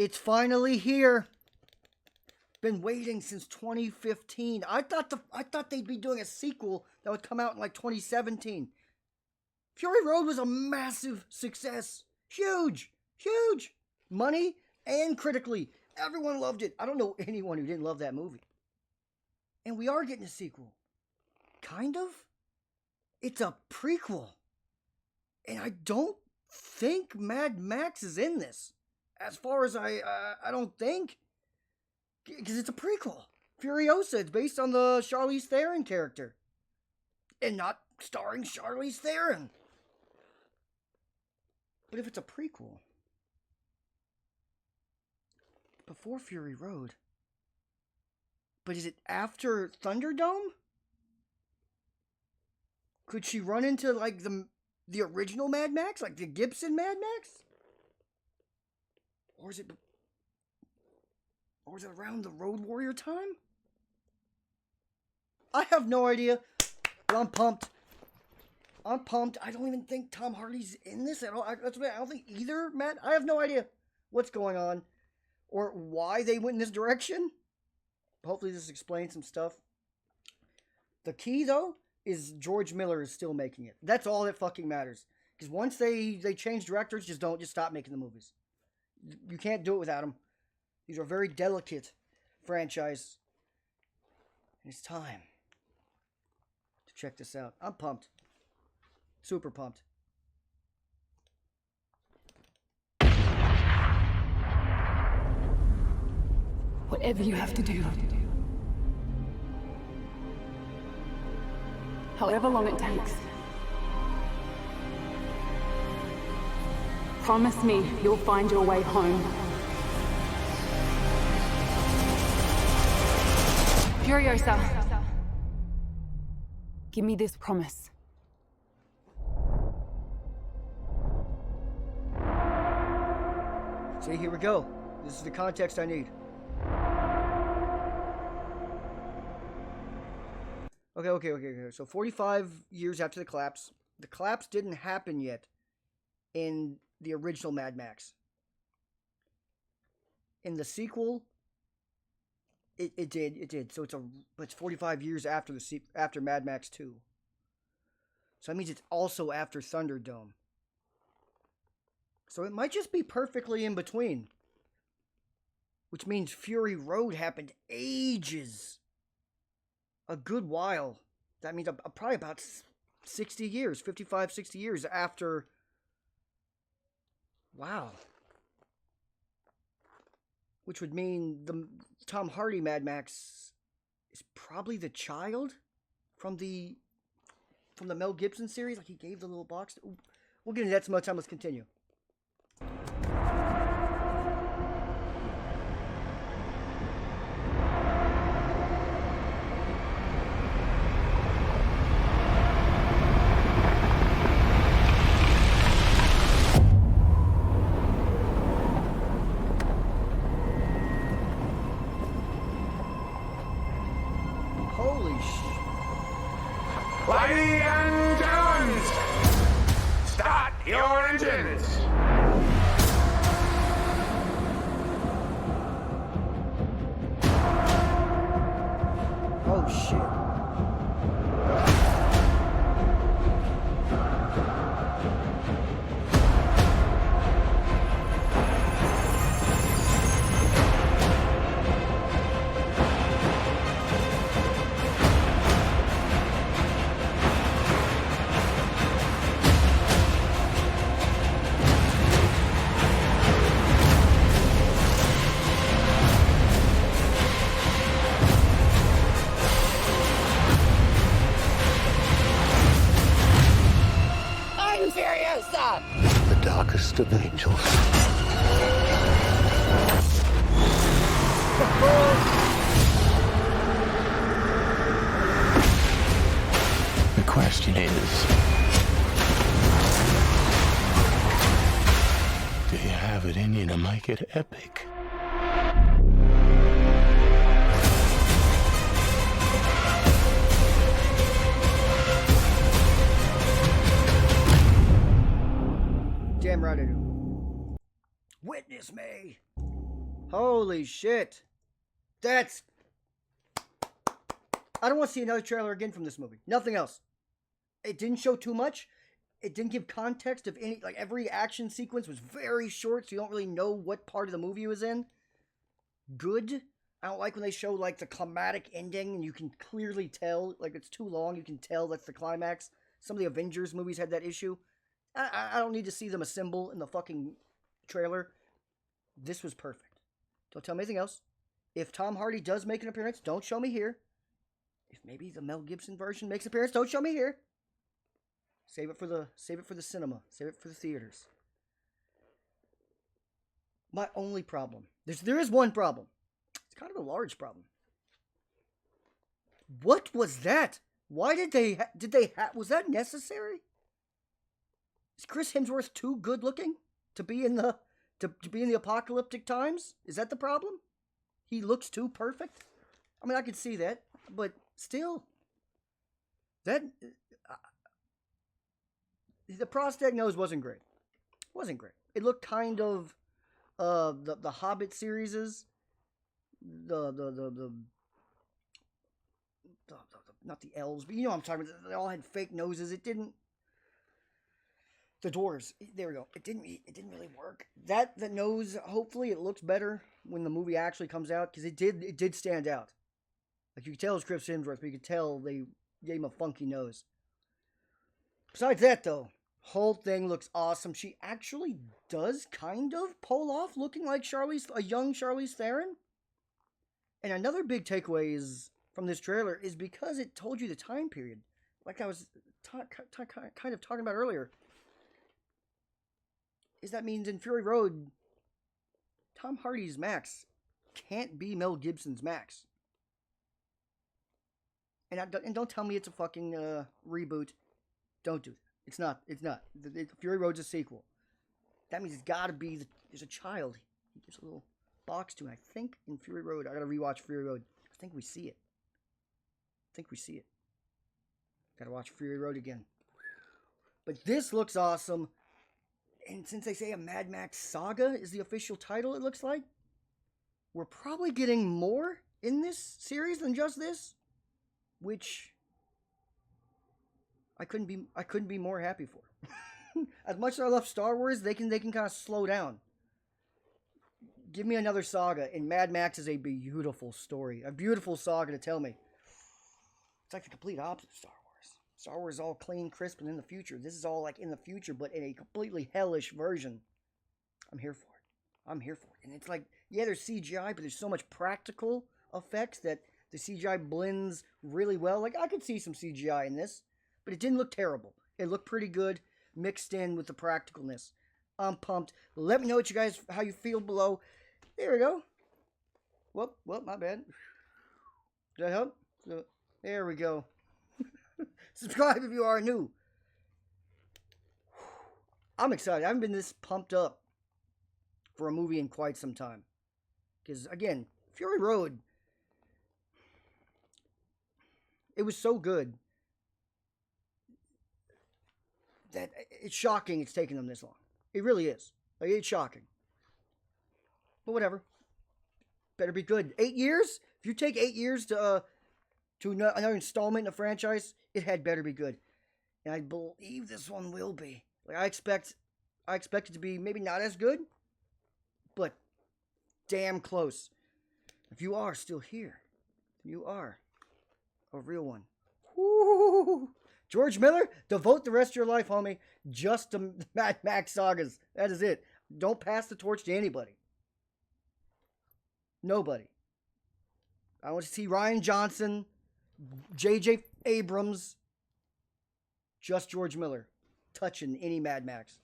It's finally here. Been waiting since 2015. I thought they'd be doing a sequel that would come out in like 2017. Fury Road was a massive success. Huge. Money and critically. Everyone loved it. I don't know anyone who didn't love that movie. And we are getting a sequel. Kind of. It's a prequel. And I don't think Mad Max is in this. As far as I don't think. Because it's a prequel. Furiosa. It's based on the Charlize Theron character. And not starring Charlize Theron. But if it's a prequel. Before Fury Road. But is it after Thunderdome? Could she run into like the original Mad Max? Like the Gibson Mad Max? Or is it around the Road Warrior time? I have no idea. But I'm pumped. I don't even think Tom Hardy's in this at all. I don't think either, Matt. I have no idea what's going on. Or why they went in this direction. Hopefully this explains some stuff. The key, though, is George Miller is still making it. That's all that fucking matters. Because once they change directors, just stop making the movies. You can't do it without them. These are a very delicate franchise. And it's time to check this out. I'm pumped. Super pumped. Whatever you have to do. However long it takes. Promise me you'll find your way home. Furiosa. Give me this promise. See, here we go. This is the context I need. Okay. So 45 years after the collapse. The collapse didn't happen yet in the original Mad Max. In the sequel, it did. So it's 45 years after Mad Max 2. So that means it's also after Thunderdome. So it might just be perfectly in between. Which means Fury Road happened ages. A good while. That means probably about 60 years, 55, 60 years after. Wow. Which would mean the Tom Hardy Mad Max is probably the child from the Mel Gibson series. Like he gave the little box. We'll get into that some other time. Let's continue. Ladies and gentlemen, start your engines. Oh shit. The darkest of angels. The question is, do you have it in you to make it epic? Damn right I do. Witness me. Holy shit. That's... I don't want to see another trailer again from this movie. Nothing else. It didn't show too much. It didn't give context of any... Like, every action sequence was very short, so you don't really know what part of the movie it was in. Good. I don't like when they show, like, the climatic ending, and you can clearly tell, like, it's too long, you can tell that's the climax. Some of the Avengers movies had that issue. I don't need to see them assemble in the fucking trailer. This was perfect. Don't tell me anything else. If Tom Hardy does make an appearance, don't show me here. If maybe the Mel Gibson version makes an appearance, don't show me here. Save it for the cinema. Save it for the theaters. My only problem. There is one problem. It's kind of a large problem. What was that? Why did they was that necessary? Is Chris Hemsworth too good looking to be in the apocalyptic times? Is that the problem? He looks too perfect? I mean, I could see that, but still. That the prosthetic nose wasn't great. Wasn't great. It looked kind of the Hobbit series, the not the elves, but you know what I'm talking about. They all had fake noses. It didn't. The dwarves. There we go. It didn't really work. The nose. Hopefully, it looks better when the movie actually comes out, because it did stand out. Like, you could tell it was Chris Hemsworth, but you could tell they gave him a funky nose. Besides that, though, whole thing looks awesome. She actually does kind of pull off looking like a young Charlize Theron. And another big takeaway is from this trailer is because it told you the time period, like I was kind of talking about earlier. Is that means in Fury Road, Tom Hardy's Max can't be Mel Gibson's Max. And don't tell me it's a fucking reboot. Don't do that. It's not. Fury Road's a sequel. That means it's got to be there's a child. He gives a little box to, and I think in Fury Road, I got to rewatch Fury Road. I think we see it. Got to watch Fury Road again. But this looks awesome. And since they say a Mad Max Saga is the official title, it looks like, we're probably getting more in this series than just this, which I couldn't be more happy for. As much as I love Star Wars, they can kind of slow down. Give me another saga, and Mad Max is a beautiful story, a beautiful saga to tell me. It's like the complete opposite of Star Wars. Star Wars is all clean, crisp, and in the future. This is all like in the future, but in a completely hellish version. I'm here for it. And it's like, yeah, there's CGI, but there's so much practical effects that the CGI blends really well. Like, I could see some CGI in this, but it didn't look terrible. It looked pretty good, mixed in with the practicalness. I'm pumped. Let me know how you feel below. There we go. Whoop, my bad. Did that help? There we go. Subscribe if you are new. I'm excited. I haven't been this pumped up for a movie in quite some time. Because, again, Fury Road, it was so good that it's shocking it's taken them this long. It really is. Like, it's shocking. But whatever. Better be good. 8 years? If you take 8 years to another installment in a franchise, it had better be good. And I believe this one will be. Like, I expect it to be maybe not as good, but damn close. If you are still here, you are a real one. Woo! George Miller, devote the rest of your life, homie, just to Mad Max sagas. That is it. Don't pass the torch to anybody. Nobody. I want to see Rian Johnson, J.J. Abrams, just George Miller touching any Mad Max.